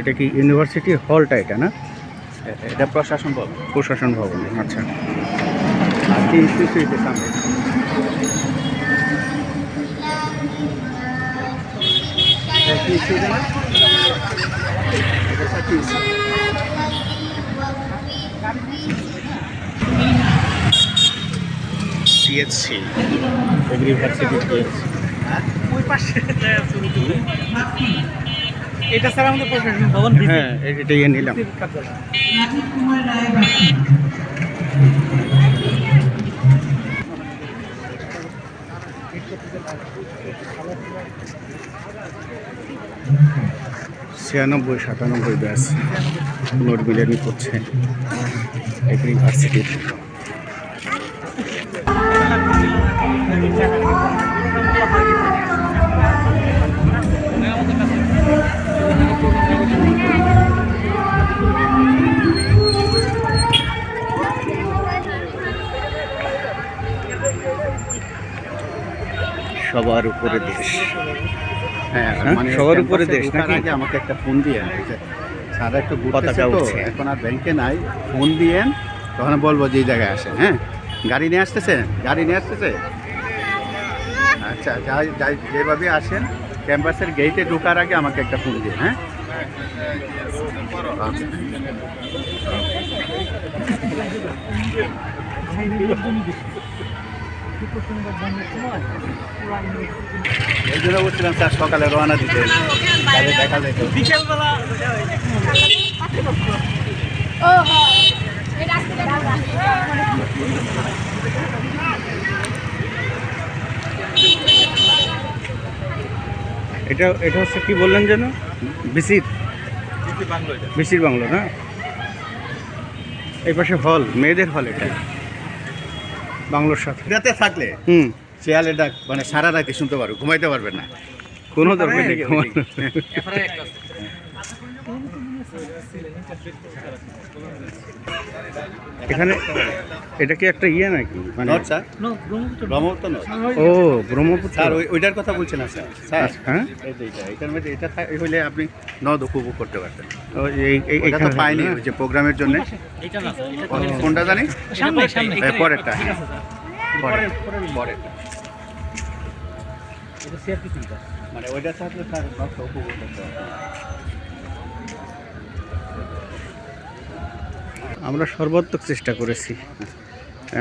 এটা কি ইউনিভার্সিটির হলটা এটা না? এটা প্রশাসন ভবন। প্রশাসন ভবন, আচ্ছা। আর কি ইনস্টিটিউটের সামনে সিএসসি এগ্রিভার্সিটি সিএসসি। ওই পাশে এটা স্যার আমাদের প্রশাসন ভবন। হ্যাঁ, এটাই নিলাম। ছিয়ানব্বই 97 ব্যাচ পুনর্মিলনী করছে এগ্রিভার্সিটির। সবার উপরে দেশ। হ্যাঁ, মানে সবার উপরে দেশ নাকি? আগে আমাকে একটা ফোন দিয়েন, স্যার একটু পতাকা ঘুরতেছে তো, উঠছে। এখন আর ব্যাংকে নাই, ফোন দিয়েন তখন বলবো যে এই জায়গায় আসেন। হ্যাঁ, গাড়ি নিয়ে আসতেছে, গাড়ি নিয়ে আসতেছে। আচ্ছা, যাই যাই, যেভাবে আসেন ক্যাম্পাসের গেটে ঢোকার আগে আমাকে একটা ফোন দিন। হ্যাঁ, আচ্ছা। এই জন্য বলছিলাম স্যার সকালে রওনা দিতে, তাহলে দেখা যায় তো। বিকেলবেলা এটা হচ্ছে কি বললেন যেন? বিসির বিসির বাংলো না? এই পাশে হল, মেয়েদের হল এটা, বাংলোর সাথে। রাতে থাকলে শেয়ালের ডাক মানে সারা রাতে শুনতে পারো, ঘুমাইতে পারবেন না। কোনো দরকার নেই। এখানে এটা কি একটা ইয়ে নাকি, মানে? Not sir, Brahmaputra not. ও, ব্রহ্মপুত্র। স্যার ওইটার কথা বলছেন না স্যার। স্যার হ্যাঁ, এই যে এটার মধ্যে এটা হইলে আপনি নদ উপভোগ করতে পারতেন। এটা তো এইখানে পাইনি ওই যে প্রোগ্রামের জন্য। কোনটা জানি? সামনে সামনে পরেরটা, মানে ওইটা থাকলে স্যার নদটা উপভোগ করতে পারতেন। আমরা সর্বাত্মক চেষ্টা করেছি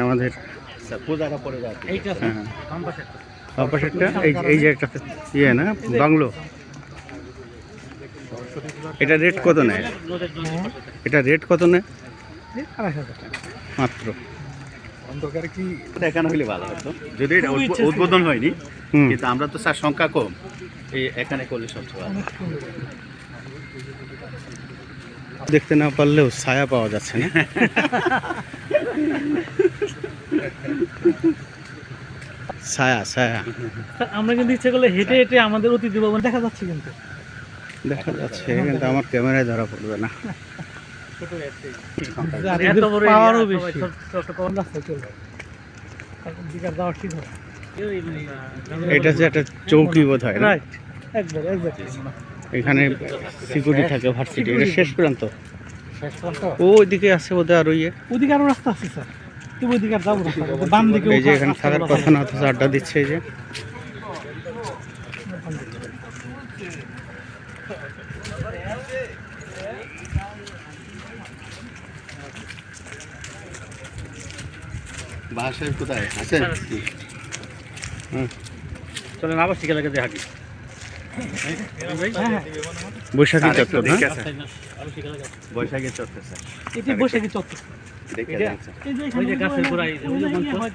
আমাদের। স্যার পূজাটা পরে যাচ্ছে। হ্যাঁ, পাশেরটা এই যে একটা ইয়ে না, বাংলো। এটা রেট কত নেয়? এটা রেট কত নেয়? মাত্র। অন্ধকারে কি এখানে হইলে ভালো হতো, যদি এটা উদ্বোধন হয়নি, কিন্তু আমরা তো স্যার সংখ্যা কম, এই এখানে করলে সবচেয়ে ভালো। দেখতে না পারলেও ছায়া পাওয়া যাচ্ছে না। ছায়া ছায়া আমরা কিন্তু ইচ্ছে করলে হেঁটে হেঁটে আমাদের অতিথি ভবন দেখা যাচ্ছে, কিন্তু দেখা যাচ্ছে, কিন্তু আমার ক্যামেরায় ধরা পড়বে না। পাওয়ারও বেশি। এটা যে একটা চৌকি বোধ হয় না? রাইট, একবার এখানে সিকিউরিটি থাকে ভার্সিটি। এটা শেষ প্রান্ত, ওইদিকে আছে বোধ হয়। আর ওদিকে আরো রাস্তা আছে স্যার, তুমি ওইদিকে আর যাবো না, বাম দিকে এই যে এখানে থাকার কথা না, অথচ আড্ডা দিচ্ছে। এই যে বাসায় কোথায় আছেন? চলেন আবার শিখে যে হাঁটি। বৈশাখী চত্বর না? বৈশাখী চত্বর স্যার, এটি বৈশাখী চত্বর। দেখে এই যে গাছের গোড়ায়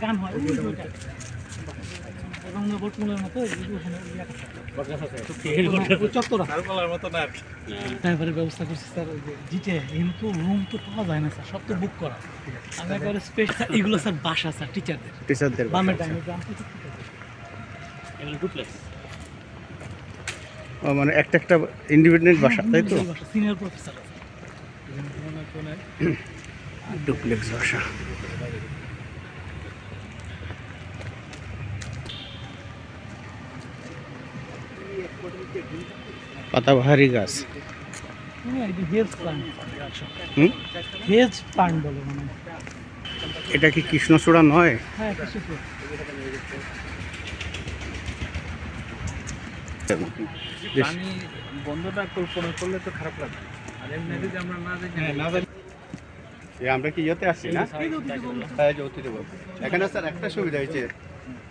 গান হয়, ব্যবস্থা করছি স্যার। জিটে কিন্তু রুম তো পাওয়া যায় না স্যার, সব তো বুক করা। আমি একবারে স্পেশাল এগুলো স্যার বাসা স্যার, টিচারদের বামের টাইমে ডুপ্লেক্স। ও, মানে একটা একটা ইন্ডিপেন্ডেন্ট বাসা, তাই তো? সিনিয়র প্রফেসর ডুপ্লেক্স বাসা। পাতাবাহারি গাছ। হেজ প্লান্ট, হুম হেজ প্লান্ট বলে মানে। এটা কি কৃষ্ণচূড়া নয়? হ্যাঁ কিছু তো। পানি বন্ধটা কল্পনা করলে তো খারাপ লাগবে। আর এমনি যদি আমরা না জানি আমরা কি ইয়েতে আসছি না? হ্যাঁ, যে অতিথি ভবন। এখানে স্যার একটা সুবিধা হয়েছে,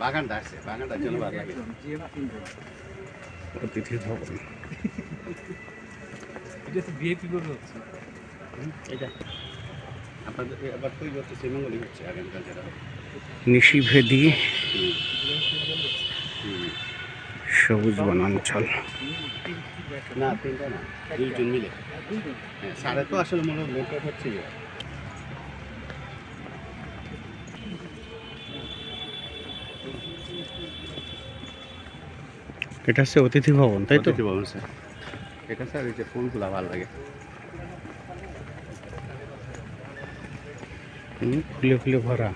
বাগানটা আছে, বাগানটার জন্য ভালো লাগে। অতিথি ভবন। এটা তো ভিআইপি করে হচ্ছে। এটা আপনাদের এবার তৈরি হচ্ছে, শ্রীমঙ্গলই হচ্ছে আগামীকাল যেটা হবে। নিশিভেদী হুম। সবুজ বনাঞ্চল। না, তিনটা না, 2 জন মিলে। হ্যাঁ, সাড়ে তো আসলে মনে হয় লোকটা হচ্ছে ইয়ে। এটা হচ্ছে অতিথি ভবন, তাই তো? অতিথি ভবন স্যার। এটা স্যার এই যে ফুলগুলা ভালো লাগে। ফুলে ফুলে ভরা।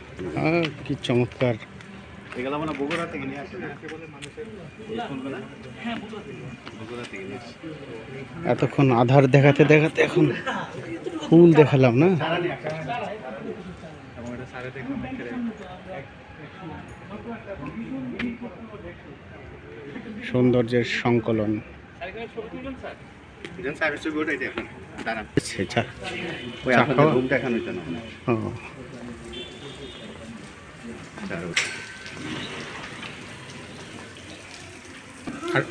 কি চমৎকার! এগুলো মানে বগুড়া থেকে নিয়ে আসে না? এই ফুলগুলা? বগুড়া থেকে নিয়ে আসে। এতক্ষণ আধার দেখাতে দেখাতে এখন ফুল দেখালাম না। সারা নিয়ে আসে। এবং এটা সারা থেকে অনেক সৌন্দর্যের সংকলন। যেন সার্ভিস ছবি ওটাই দেখুন, দাঁড়ান। চা ওই চা আপনাদের খাওয়া? রুম দেখানোর জন্য মনে হয়। ও, স্যার, আর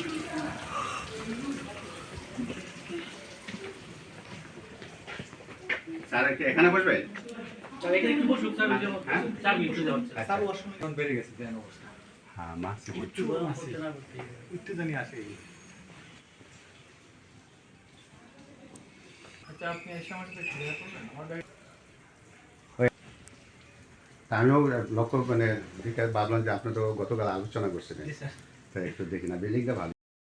স্যার কি এখানে বসবে? হ্যাঁ, মাসি আমিও লক্ষ্য মানে ভাবলাম যে আপনি তো গতকাল আলোচনা করছিলেন, তাই একটু দেখি না, বিল্ডিংটা ভালো।